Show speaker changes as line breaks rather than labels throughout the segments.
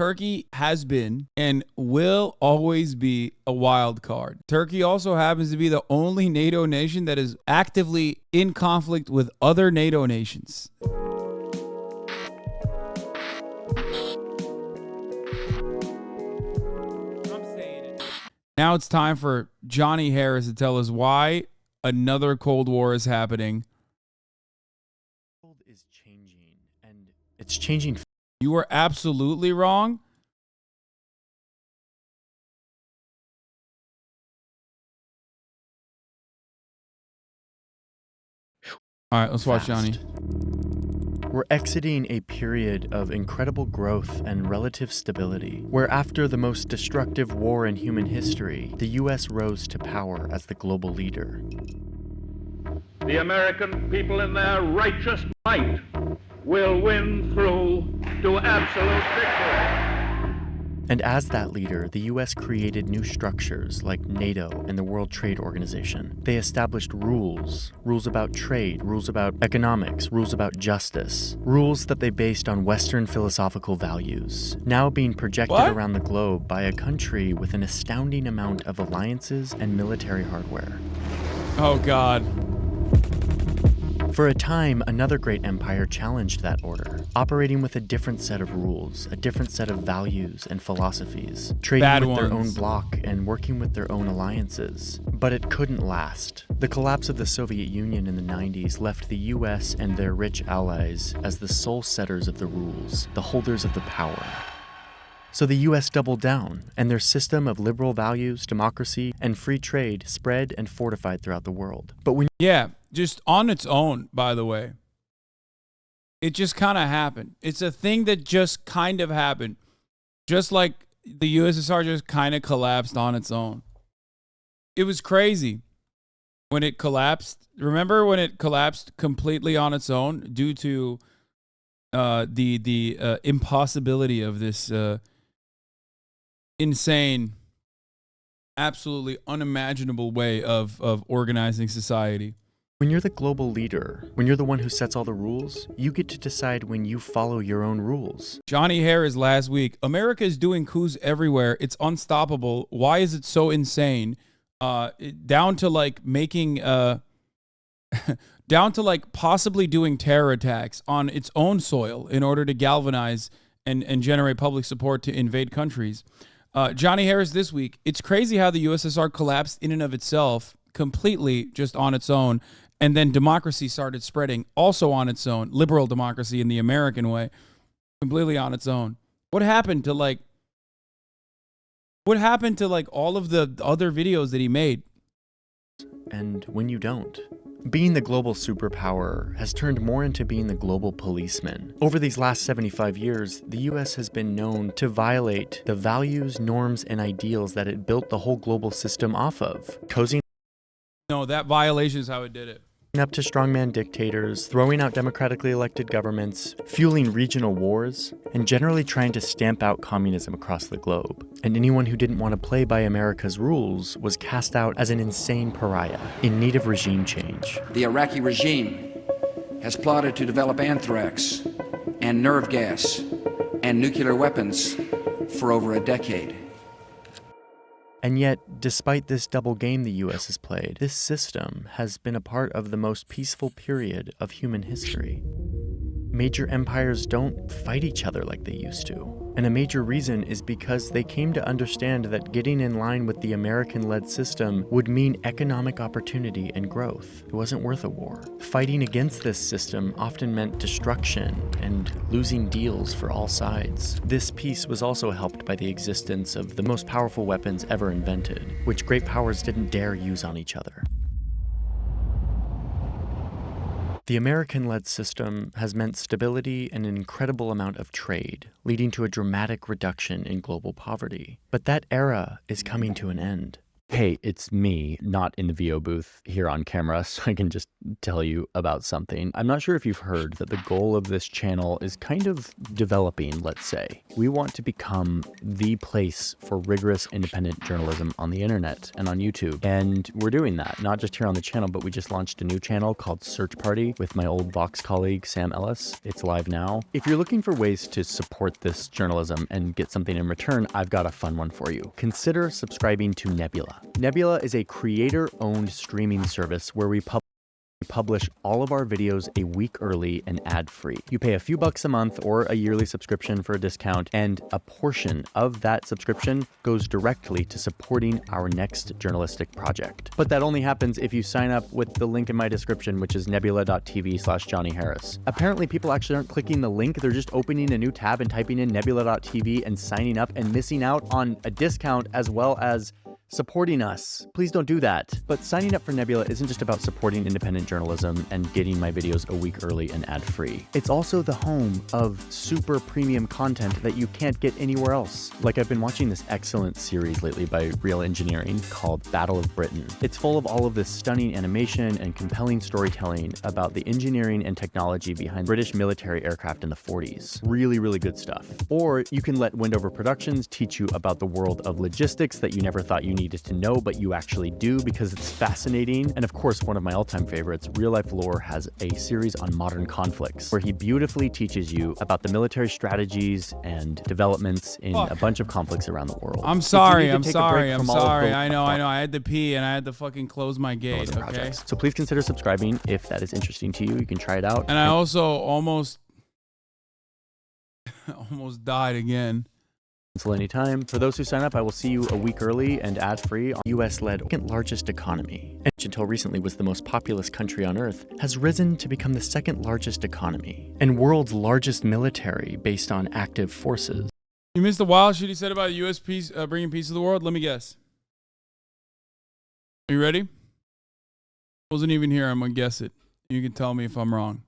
Turkey has been and will always be a wild card. Turkey also happens to be the only NATO nation that is actively in conflict with other NATO nations. Now it's time for Johnny Harris to tell us why another Cold War is happening.
The world is changing, and it's changing.
You were absolutely wrong. All right, let's watch Johnny.
We're exiting a period of incredible growth and relative stability, where after the most destructive war in human history, the U.S. rose to power as the global leader.
The American people in their righteous might will win through to absolute victory.
And as that leader, the U.S. created new structures like NATO and the World Trade Organization. They established rules about trade, rules about economics, rules about justice, rules that they based on Western philosophical values, now being projected around the globe by a country with an astounding amount of alliances and military hardware.
Oh, God.
For a time, another great empire challenged that order, operating with a different set of rules, a different set of values and philosophies, trading with their own bloc and working with their own alliances. But it couldn't last. The collapse of the Soviet Union in the 90s left the US and their rich allies as the sole setters of the rules, the holders of the power. So the US doubled down, and their system of liberal values, democracy, and free trade spread and fortified throughout the world. But when
just on its own, by the way. It just kind of happened. It's a thing that just kind of happened. Just like the USSR just kind of collapsed on its own. It was crazy when it collapsed. Remember when it collapsed completely on its own due to the impossibility of this insane, absolutely unimaginable way of organizing society.
When you're the global leader, when you're the one who sets all the rules, you get to decide when you follow your own rules.
Johnny Harris last week, America is doing coups everywhere. It's unstoppable. Why is it so insane? Down to like making, down to like possibly doing terror attacks on its own soil in order to galvanize and generate public support to invade countries. Johnny Harris this week, it's crazy how the USSR collapsed in and of itself, completely just on its own. And then democracy started spreading also on its own, liberal democracy in the American way, completely on its own. What happened to like all of the other videos that he made?
And when you don't. Being the global superpower has turned more into being the global policeman. Over these last 75 years, the US has been known to violate the values, norms, and ideals that it built the whole global system off of.
No, that violation is how it did it.
Up to strongman dictators, throwing out democratically elected governments, fueling regional wars, and generally trying to stamp out communism across the globe. And anyone who didn't want to play by America's rules was cast out as an insane pariah in need of regime change.
The Iraqi regime has plotted to develop anthrax and nerve gas and nuclear weapons for over a decade.
And yet, despite this double game the US has played, this system has been a part of the most peaceful period of human history. Major empires don't fight each other like they used to. And a major reason is because they came to understand that getting in line with the American-led system would mean economic opportunity and growth. It wasn't worth a war. Fighting against this system often meant destruction and losing deals for all sides. This peace was also helped by the existence of the most powerful weapons ever invented, which great powers didn't dare use on each other. The American-led system has meant stability and an incredible amount of trade, leading to a dramatic reduction in global poverty. But that era is coming to an end. Hey, it's me, not in the VO booth here on camera, so I can just tell you about something. I'm not sure if you've heard that the goal of this channel is kind of developing, let's say. We want to become the place for rigorous independent journalism on the internet and on YouTube. And we're doing that, not just here on the channel, but we just launched a new channel called Search Party with my old Vox colleague, Sam Ellis. It's live now. If you're looking for ways to support this journalism and get something in return, I've got a fun one for you. Consider subscribing to Nebula. Nebula is a creator-owned streaming service where we publish all of our videos a week early and ad-free. You pay a few bucks a month or a yearly subscription for a discount, and a portion of that subscription goes directly to supporting our next journalistic project. But that only happens if you sign up with the link in my description, which is nebula.tv/Johnny Harris. Apparently, people actually aren't clicking the link. They're just opening a new tab and typing in nebula.tv and signing up and missing out on a discount as well as supporting us. Please don't do that. But signing up for Nebula isn't just about supporting independent journalism and getting my videos a week early and ad-free. It's also the home of super premium content that you can't get anywhere else. Like, I've been watching this excellent series lately by Real Engineering called Battle of Britain. It's full of all of this stunning animation and compelling storytelling about the engineering and technology behind British military aircraft in the 40s. Really, really good stuff. Or you can let Wendover Productions teach you about the world of logistics that you never thought you needed to know, but you actually do because it's fascinating. And of course, one of my all-time favorites, Real Life Lore, has a series on modern conflicts where he beautifully teaches you about the military strategies and developments in a bunch of conflicts around the world.
I'm sorry. I know. I had to pee and I had to fucking close my gate, okay?
So please consider subscribing if that is interesting to you. You can try it out.
And I also almost died again.
Until any time. For those who sign up, I will see you a week early and ad-free. US-led second largest economy, which until recently was the most populous country on Earth, has risen to become the second largest economy and world's largest military based on active forces.
You missed the wild shit he said about U.S. peace, bringing peace to the world? Let me guess. Are you ready? Wasn't even here. I'm going to guess it. You can tell me if I'm wrong.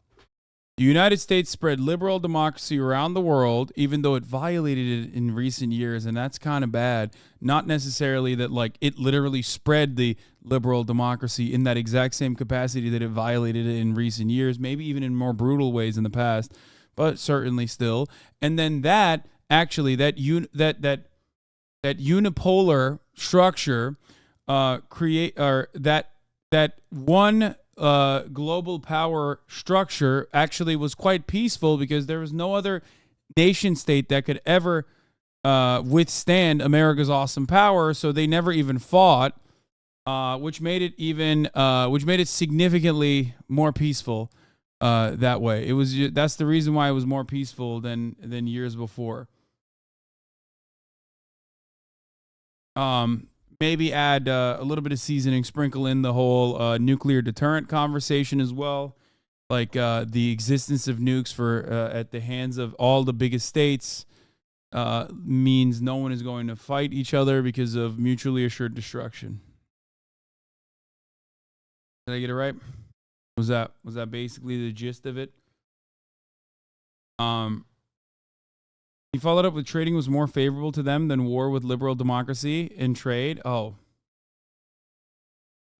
The United States spread liberal democracy around the world, even though it violated it in recent years, and that's kind of bad. Not necessarily that, like, it literally spread the liberal democracy in that exact same capacity that it violated it in recent years, maybe even in more brutal ways in the past, but certainly still. And then that actually that unipolar structure that one global power structure actually was quite peaceful because there was no other nation state that could ever withstand America's awesome power, so they never even fought, which made it significantly more peaceful that way. That's the reason why it was more peaceful than years before. Maybe add a little bit of seasoning, sprinkle in the whole nuclear deterrent conversation as well. Like the existence of nukes at the hands of all the biggest states means no one is going to fight each other because of mutually assured destruction. Did I get it right? Was that basically the gist of it? He followed up with trading was more favorable to them than war with liberal democracy in trade. Oh.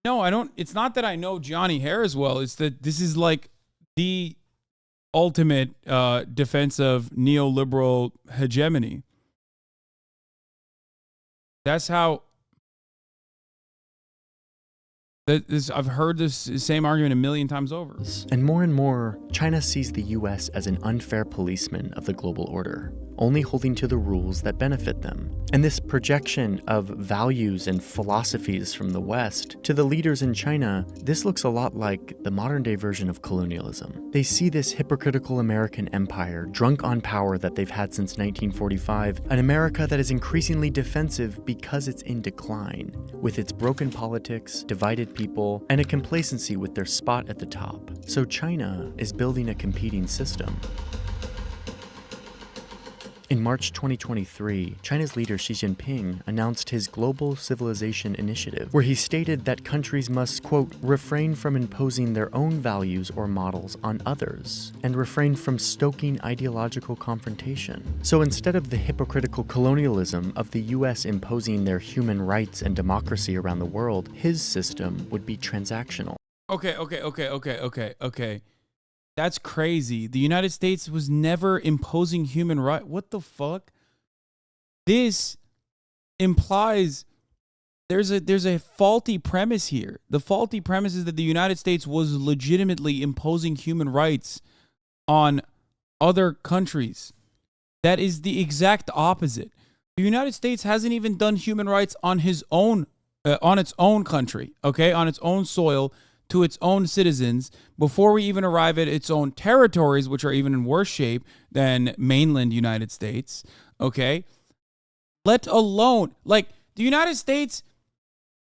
No, I don't. It's not that I know Johnny Harris well. It's that this is like the ultimate defense of neoliberal hegemony. That's how. I've heard this same argument a million times over.
And more, China sees the US as an unfair policeman of the global order, only holding to the rules that benefit them. And this projection of values and philosophies from the West to the leaders in China, this looks a lot like the modern-day version of colonialism. They see this hypocritical American empire, drunk on power that they've had since 1945, an America that is increasingly defensive because it's in decline, with its broken politics, divided people, and a complacency with their spot at the top. So China is building a competing system. In March 2023, China's leader Xi Jinping announced his Global Civilization Initiative, where he stated that countries must, quote, refrain from imposing their own values or models on others, and refrain from stoking ideological confrontation. So instead of the hypocritical colonialism of the US imposing their human rights and democracy around the world, his system would be transactional.
Okay. That's crazy. The United States was never imposing human rights. What the fuck? This implies there's a faulty premise here. The faulty premise is that the United States was legitimately imposing human rights on other countries. That is the exact opposite. The United States hasn't even done human rights on its own country, okay, on its own soil, to its own citizens, before we even arrive at its own territories, which are even in worse shape than mainland United States, okay? Let alone, like, the United States,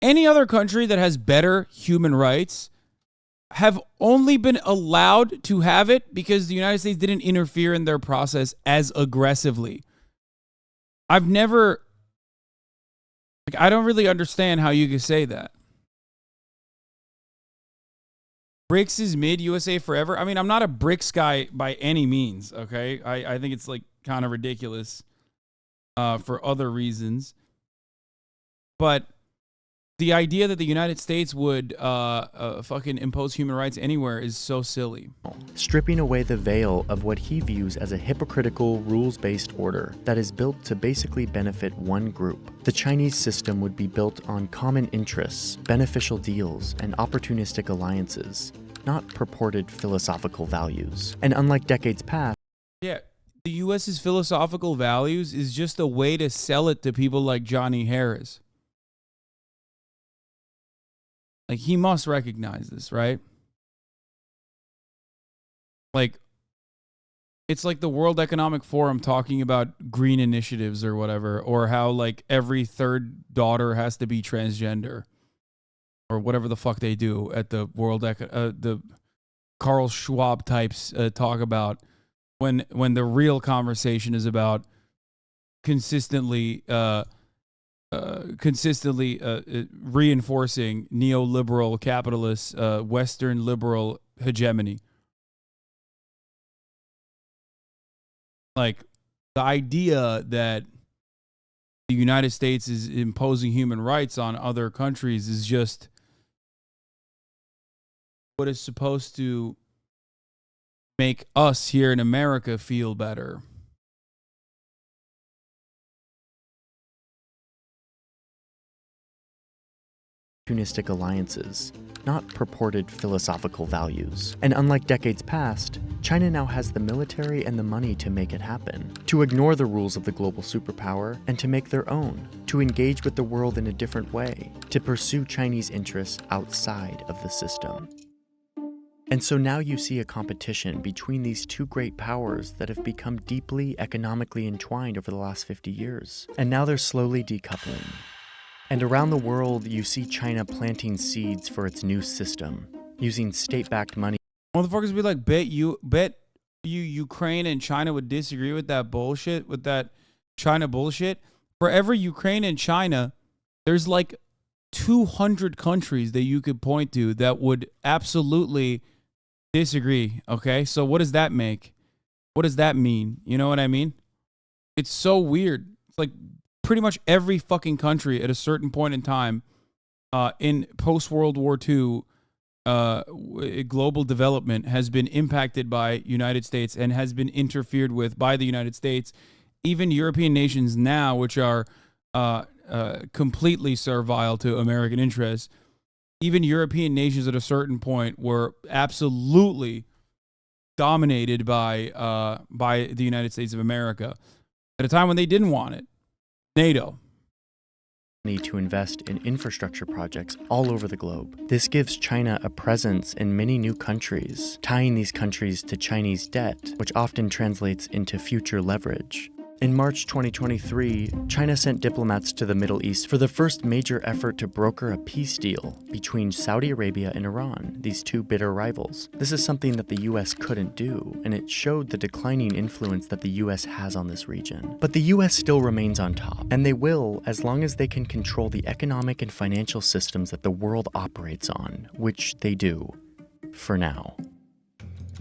any other country that has better human rights have only been allowed to have it because the United States didn't interfere in their process as aggressively. I don't really understand how you could say that. BRICS is mid, USA forever. I mean, I'm not a BRICS guy by any means, okay? I think it's like kind of ridiculous for other reasons. But the idea that the United States would fucking impose human rights anywhere is so silly.
Stripping away the veil of what he views as a hypocritical, rules-based order that is built to basically benefit one group. The Chinese system would be built on common interests, beneficial deals, and opportunistic alliances, not purported philosophical values. And unlike decades past,
yeah, the U.S.'s philosophical values is just a way to sell it to people like Johnny Harris. Like, he must recognize this, right? Like, it's like the World Economic Forum talking about green initiatives or whatever, or how, like, every third daughter has to be transgender, or whatever the fuck they do at the the Carl Schwab types talk about when the real conversation is about consistently reinforcing neoliberal capitalist Western liberal hegemony. Like, the idea that the United States is imposing human rights on other countries is just what is supposed to make us here in America feel better.
opportunistic alliances, not purported philosophical values. And unlike decades past, China now has the military and the money to make it happen, to ignore the rules of the global superpower and to make their own, to engage with the world in a different way, to pursue Chinese interests outside of the system. And so now you see a competition between these two great powers that have become deeply economically entwined over the last 50 years. And now they're slowly decoupling. And around the world, you see China planting seeds for its new system, using state-backed money.
Motherfuckers be like, bet you Ukraine and China would disagree with that bullshit, with that China bullshit. For every Ukraine and China, there's like 200 countries that you could point to that would absolutely disagree. Okay, so what does that make? What does that mean? You know what I mean? It's so weird. It's like pretty much every fucking country at a certain point in time in post-World War II global development has been impacted by United States and has been interfered with by the United States. Even European nations now, which are completely servile to American interests, even European nations at a certain point were absolutely dominated by the United States of America at a time when they didn't want it. NATO.
Need to invest in infrastructure projects all over the globe. This gives China a presence in many new countries, tying these countries to Chinese debt, which often translates into future leverage. In March 2023, China sent diplomats to the Middle East for the first major effort to broker a peace deal between Saudi Arabia and Iran, these two bitter rivals. This is something that the US couldn't do, and it showed the declining influence that the US has on this region. But the US still remains on top, and they will as long as they can control the economic and financial systems that the world operates on, which they do, for now.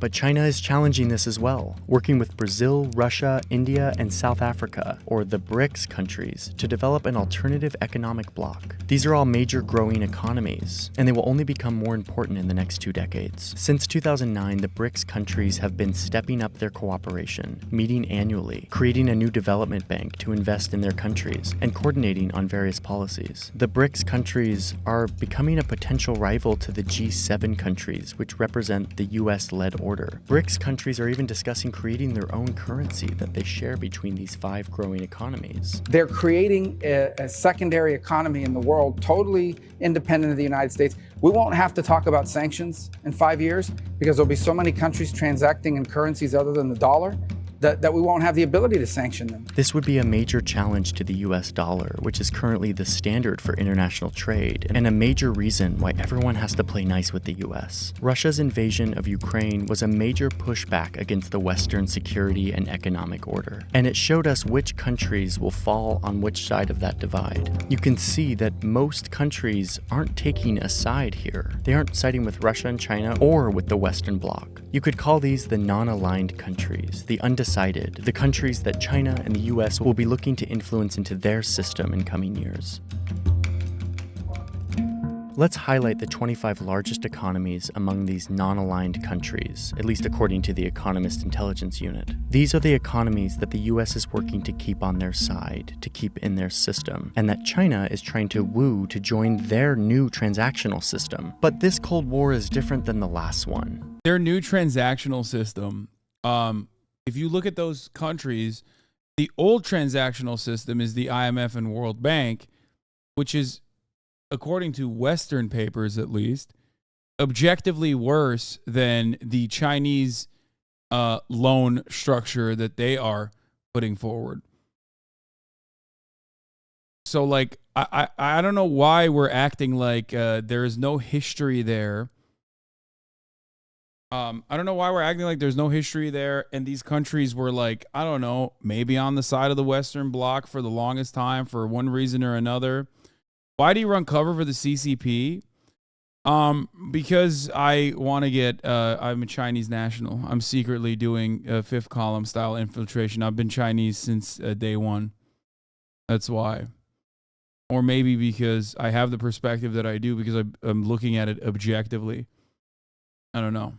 But China is challenging this as well, working with Brazil, Russia, India, and South Africa, or the BRICS countries, to develop an alternative economic bloc. These are all major growing economies, and they will only become more important in the next 2 decades. Since 2009, the BRICS countries have been stepping up their cooperation, meeting annually, creating a new development bank to invest in their countries, and coordinating on various policies. The BRICS countries are becoming a potential rival to the G7 countries, which represent the US-led order. BRICS countries are even discussing creating their own currency that they share between these 5 growing economies.
They're creating a secondary economy in the world, totally independent of the United States. We won't have to talk about sanctions in 5 years because there'll be so many countries transacting in currencies other than the dollar that we won't have the ability to sanction them.
This would be a major challenge to the US dollar, which is currently the standard for international trade, and a major reason why everyone has to play nice with the US. Russia's invasion of Ukraine was a major pushback against the Western security and economic order, and it showed us which countries will fall on which side of that divide. You can see that most countries aren't taking a side here. They aren't siding with Russia and China or with the Western Bloc. You could call these the non-aligned countries, the undecided, the countries that China and the US will be looking to influence into their system in coming years. Let's highlight the 25 largest economies among these non-aligned countries, at least according to the Economist Intelligence Unit. These are the economies that the US is working to keep on their side, to keep in their system, and that China is trying to woo to join their new transactional system. But this Cold War is different than the last one.
Their new transactional system, if you look at those countries, the old transactional system is the IMF and World Bank, which is, according to Western papers at least, objectively worse than the Chinese loan structure that they are putting forward. So, like, I don't know why we're acting like there is no history there. I don't know why we're acting like there's no history there, and these countries were like, I don't know, maybe on the side of the Western Bloc for the longest time for one reason or another. Why do you run cover for the CCP? Because I want to get, I'm a Chinese national. I'm secretly doing a fifth column style infiltration. I've been Chinese since day one. That's why. Or maybe because I have the perspective that I do because I'm looking at it objectively. I don't know.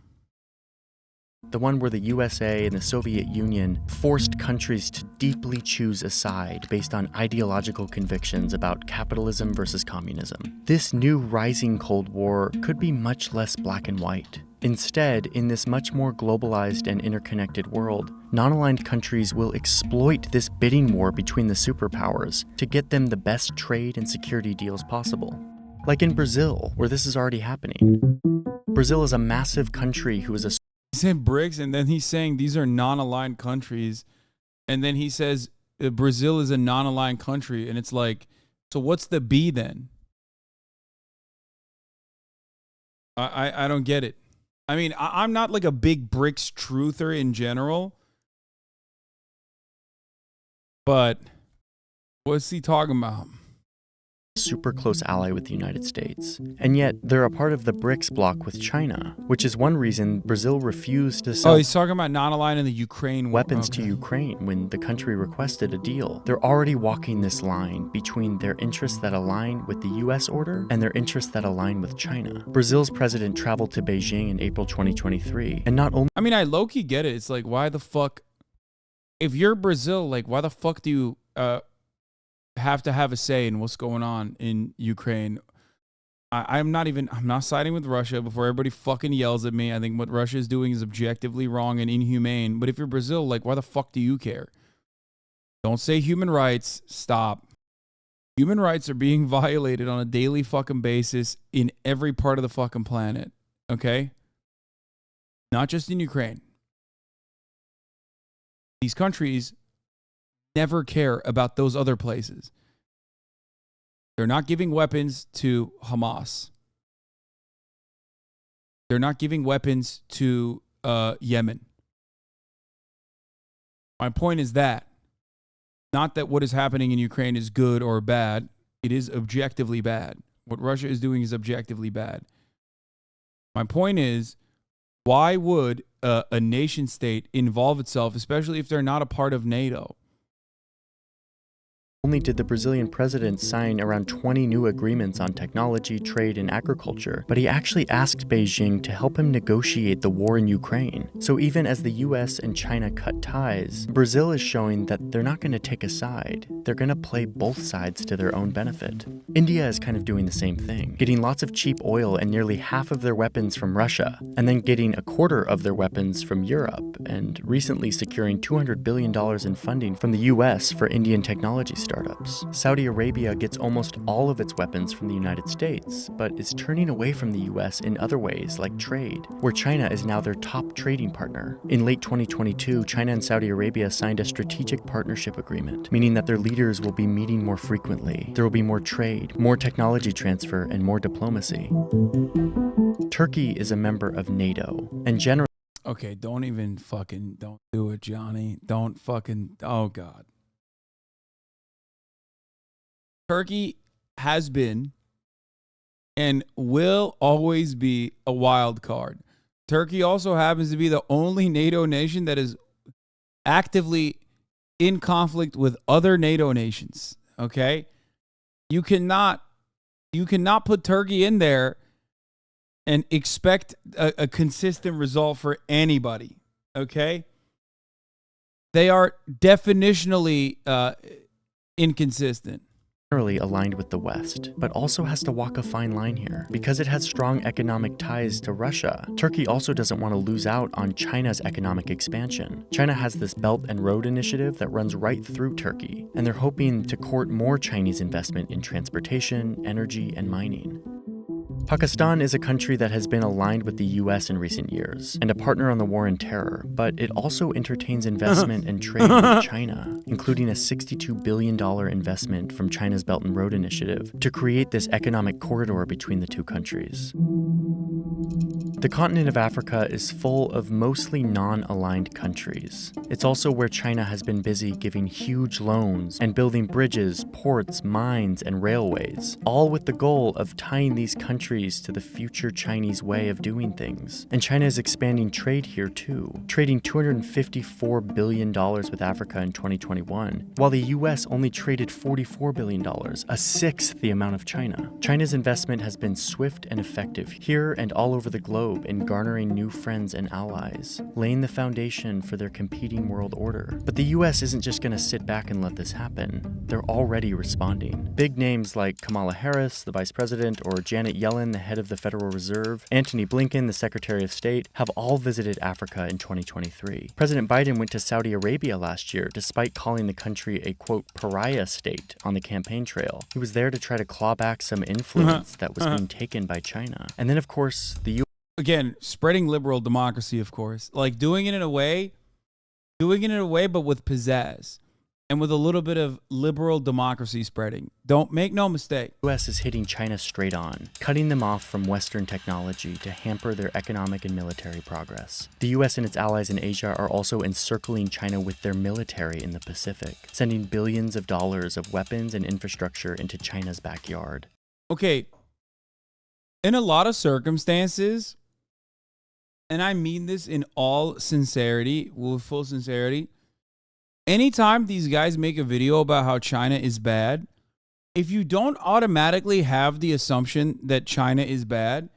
The one where the USA and the Soviet Union forced countries to deeply choose a side based on ideological convictions about capitalism versus communism. This new rising Cold War could be much less black and white. Instead, in this much more globalized and interconnected world, non-aligned countries will exploit this bidding war between the superpowers to get them the best trade and security deals possible. Like in Brazil, where this is already happening. Brazil is a massive country who is a
He said BRICS, and then he's saying these are non-aligned countries. And then he says Brazil is a non-aligned country. And it's like, so what's the B then? I don't get it. I mean, I'm not like a big BRICS truther in general. But what's he talking about?
super close ally with the United States. And yet, they're a part of the BRICS bloc with China, which is one reason Brazil refused to sell
he's talking about not aligning the Ukraine
weapons to Ukraine when the country requested a deal. They're already walking this line between their interests that align with the US order and their interests that align with China. Brazil's president traveled to Beijing in April 2023, and not only...
I mean, I low-key get it. It's like, why the fuck... If you're Brazil, like, why the fuck do you have to have a say in what's going on in Ukraine? I'm not siding with Russia before everybody fucking yells at me. I think what Russia is doing is objectively wrong and inhumane. But if you're Brazil, like, why the fuck do you care? Don't say human rights. Stop. Human rights are being violated on a daily fucking basis in every part of the fucking planet. Okay? Not just in Ukraine. These countries never care about those other places. They're not giving weapons to Hamas. They're not giving weapons to Yemen. My point is that, not that what is happening in Ukraine is good or bad. It is objectively bad. What Russia is doing is objectively bad. My point is, why would a nation state involve itself, especially if they're not a part of NATO?
Only did the Brazilian president sign around 20 new agreements on technology, trade, and agriculture, but he actually asked Beijing to help him negotiate the war in Ukraine. So even as the US and China cut ties, Brazil is showing that they're not going to take a side. They're going to play both sides to their own benefit. India is kind of doing the same thing, getting lots of cheap oil and nearly half of their weapons from Russia, and then getting a quarter of their weapons from Europe, and recently securing $200 billion in funding from the US for Indian technology startups. Saudi Arabia gets almost all of its weapons from the United States, but is turning away from the US in other ways, like trade, where China is now their top trading partner. In late 2022, China and Saudi Arabia signed a strategic partnership agreement, meaning that their leaders will be meeting more frequently. There will be more trade, more technology transfer, and more diplomacy. Turkey is a member of NATO, and generally...
Okay, don't do it, Johnny. Oh God. Turkey has been and will always be a wild card. Turkey also happens to be the only NATO nation that is actively in conflict with other NATO nations. Okay? You cannot put Turkey in there and expect a consistent result for anybody. Okay? They are definitionally inconsistent.
Aligned with the West, but also has to walk a fine line here. Because it has strong economic ties to Russia, Turkey also doesn't want to lose out on China's economic expansion. China has this Belt and Road initiative that runs right through Turkey, and they're hoping to court more Chinese investment in transportation, energy, and mining. Pakistan is a country that has been aligned with the US in recent years and a partner on the war on terror, but it also entertains investment and trade with China, including a $62 billion investment from China's Belt and Road Initiative to create this economic corridor between the two countries. The continent of Africa is full of mostly non-aligned countries. It's also where China has been busy giving huge loans and building bridges, ports, mines, and railways, all with the goal of tying these countries to the future Chinese way of doing things. And China is expanding trade here too, trading $254 billion with Africa in 2021, while the US only traded $44 billion, a sixth the amount of China. China's investment has been swift and effective here and all over the globe in garnering new friends and allies, laying the foundation for their competing world order. But the US isn't just going to sit back and let this happen. They're already responding. Big names like Kamala Harris, the vice president, or Janet Yellen, the head of the Federal Reserve, Antony Blinken, the Secretary of State, have all visited Africa in 2023. President Biden went to Saudi Arabia last year, despite calling the country a, quote, pariah state on the campaign trail. He was there to try to claw back some influence that was being taken by China. And then, of course, the U.S.
Again, spreading liberal democracy, of course. Like doing it in a way, but with pizzazz. And with a little bit of liberal democracy spreading. Don't make no mistake.
The U.S. is hitting China straight on, cutting them off from Western technology to hamper their economic and military progress. The U.S. and its allies in Asia are also encircling China with their military in the Pacific, sending billions of dollars of weapons and infrastructure into China's backyard.
Okay, in a lot of circumstances, and I mean this in all sincerity, with full sincerity, anytime these guys make a video about how China is bad, if you don't automatically have the assumption that China is bad,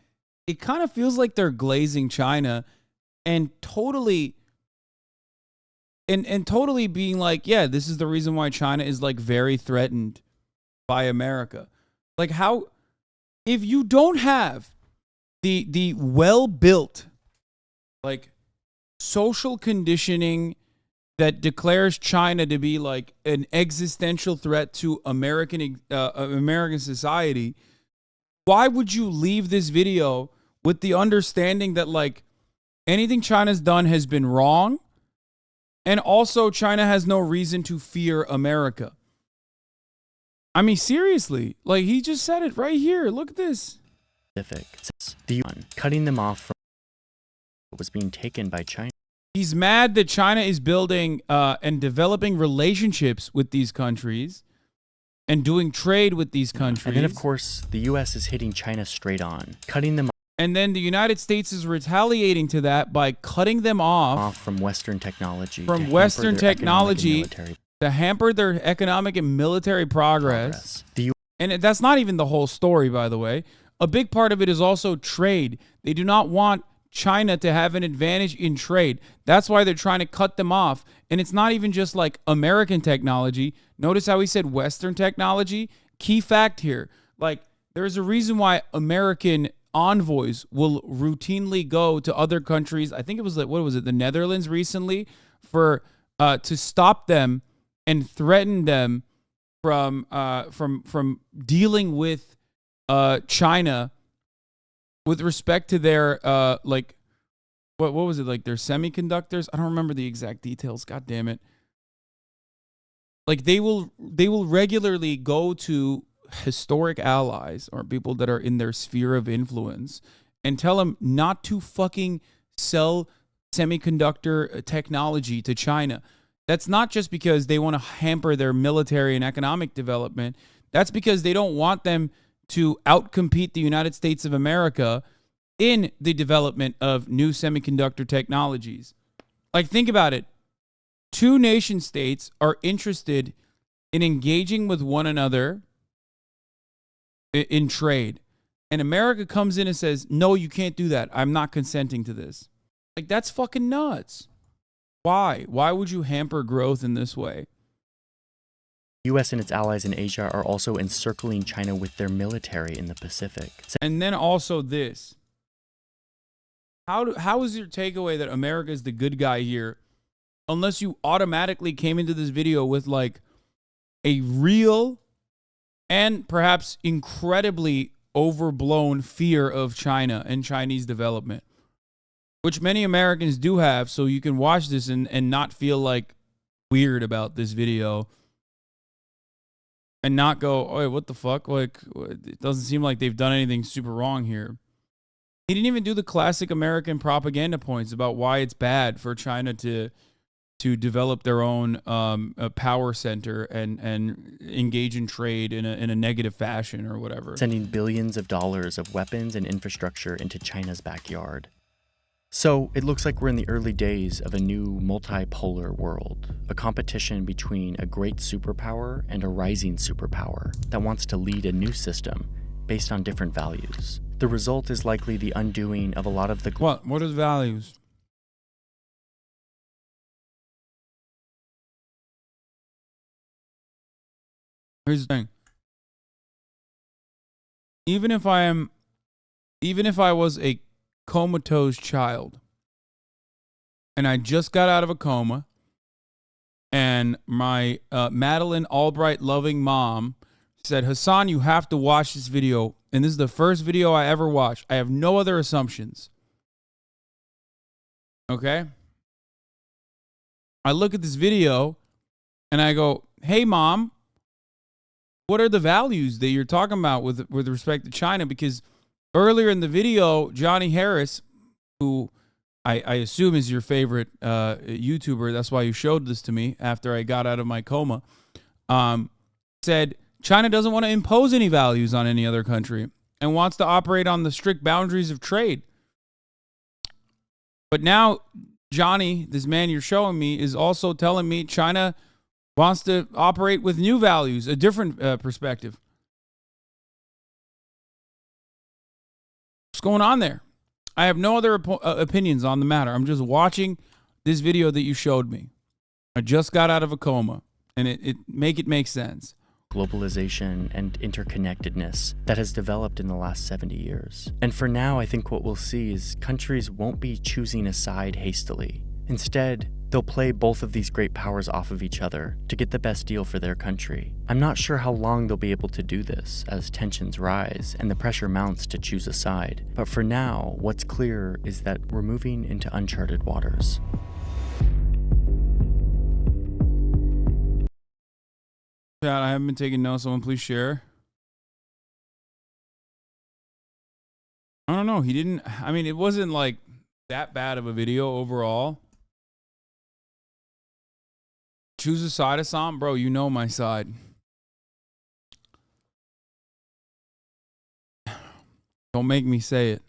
it kind of feels like they're glazing China and totally being like, yeah, this is the reason why China is like very threatened by America. Like how, if you don't have the well-built like social conditioning that declares China to be like an existential threat to American society, why would you leave this video with the understanding that like anything China's done has been wrong And also, China has no reason to fear America. I mean, seriously, like he just said it right here. Look at this.
The UN cutting them off from what was being taken by China.
He's mad that China is building and developing relationships with these countries and doing trade with these countries.
And then, of course, the U.S. is hitting China straight on, cutting them
and then the United States is retaliating to that by cutting them off
from Western technology.
From Western technology to hamper their economic and military progress. And that's not even the whole story, by the way. A big part of it is also trade. They do not want China to have an advantage in trade. That's why they're trying to cut them off. And it's not even just like American technology. Notice how he said Western technology. Key fact here. Like, there's a reason why American envoys will routinely go to other countries. I think it was like, what was it, the Netherlands recently, for to stop them and threaten them from dealing with China with respect to their like what was it, like their semiconductors? I don't remember the exact details. God damn it. Like they will regularly go to historic allies or people that are in their sphere of influence and tell them not to fucking sell semiconductor technology to China. That's not just because they want to hamper their military and economic development. That's because they don't want them to outcompete the United States of America in the development of new semiconductor technologies. Like, think about it. Two nation states are interested in engaging with one another in trade. And America comes in and says, no, you can't do that. I'm not consenting to this. Like, that's fucking nuts. Why? Why would you hamper growth in this way?
The U.S. and its allies in Asia are also encircling China with their military in the Pacific.
And then also this. How is your takeaway that America is the good guy here unless you automatically came into this video with like a real and perhaps incredibly overblown fear of China and Chinese development, which many Americans do have, so you can watch this and not feel like weird about this video and not go, oh, what the fuck? Like, it doesn't seem like they've done anything super wrong here. He didn't even do the classic American propaganda points about why it's bad for China to develop their own power center and engage in trade in a negative fashion or whatever.
Sending billions of dollars of weapons and infrastructure into China's backyard. So it looks like we're in the early days of a new multipolar world, a competition between a great superpower and a rising superpower that wants to lead a new system based on different values. The result is likely the undoing of a lot of the...
What are the values? Here's the thing. Even if I was a comatose child and I just got out of a coma and my Madeleine Albright loving mom said, Hasan, you have to watch this video. And this is the first video I ever watched. I have no other assumptions. Okay? I look at this video and I go, hey, Mom, what are the values that you're talking about with respect to China? Because earlier in the video, Johnny Harris, who I assume is your favorite YouTuber, that's why you showed this to me after I got out of my coma, said China doesn't want to impose any values on any other country and wants to operate on the strict boundaries of trade. But now Johnny, this man you're showing me, is also telling me China wants to operate with new values, a different perspective. What's going on there? I have no other opinions on the matter. I'm just watching this video that you showed me. I just got out of a coma, and it make sense.
Globalization and interconnectedness that has developed in the last 70 years. And for now, I think what we'll see is countries won't be choosing a side hastily. Instead, they'll play both of these great powers off of each other to get the best deal for their country. I'm not sure how long they'll be able to do this as tensions rise and the pressure mounts to choose a side. But for now, what's clear is that we're moving into uncharted waters.
Chat, I haven't been taking notes. Someone please share. I don't know. He didn't. I mean, it wasn't like that bad of a video overall. Choose a side, Hasan. Bro, you know my side. Don't make me say it.